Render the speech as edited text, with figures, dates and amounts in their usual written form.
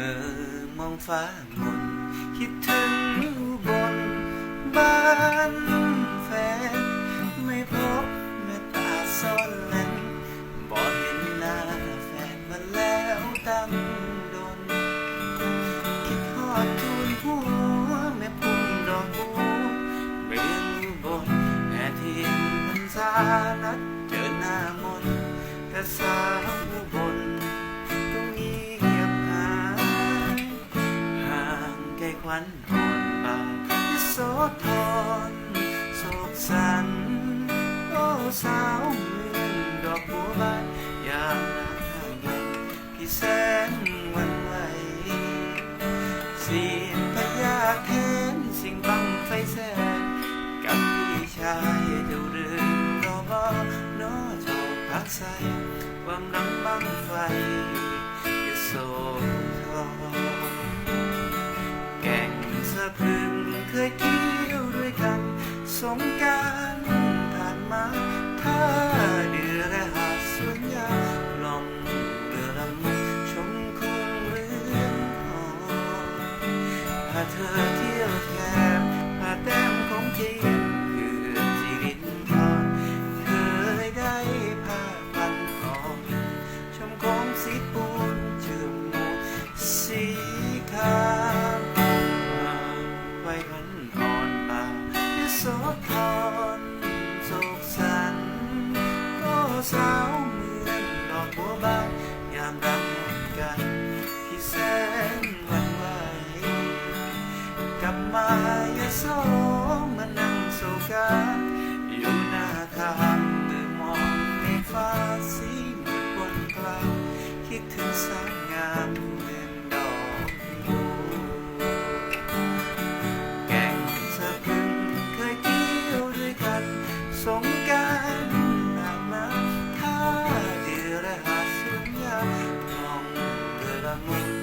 มื่อมองฟ้ามนคิดถึงบนบ้านแฟนไม่พบแม่ตาซ่อนเล่นบ่เห็นหน้าแฟนมาแล้วตั้งโดนคิดฮอดทูลหัวแม่พุ่มดอกบัวเมืองบนแม่ทิมพรรษานัดเจอหน้ามนแต่สาวอุบลก็เงียบหายห่างไกลควันอ่อนเบาที่โสธรโศกสันโอ้สาวเมืองดอกบัวบานยามรักห่างไกลพี่แสนหวั่นไหวเสียงพญาแทนสิ่งบังไฟแสนกับพี่ชายเจ้าเรืองรอบน้อโชคพักใสความรังบังไฟก็โศกทอแก่งสะพึงเคยเที่ยวด้วยกันสงกรานต์ผ่านมาท่าเดือและหาดสวนยางลองเรือลำชมคุ้งเรือนหอพาเธอเที่ยวแถบพาแต้มของเทียนคือสิรินทรเคยได้พาพันทองชมของสีปูนเชื่อมหมดสีขาวไว้พันอ่อนเปล่าที่โสธรโศกสันก็สาวเมืองดอกบัวบานยามรำกันที่แสนหวั่นไหวกลับมายาโสมานั่งโศกาอยู่หน้าทางเมื่อมองในฟ้าสีมืดบนกลางคิดถึงสาวงามเมืองดอกบัวแก่งสะพึงเคยเที่ยวด้วยกันสงกรานต์ผ่านมาท่าเรือและหาดสวนยางมองเรือละมุน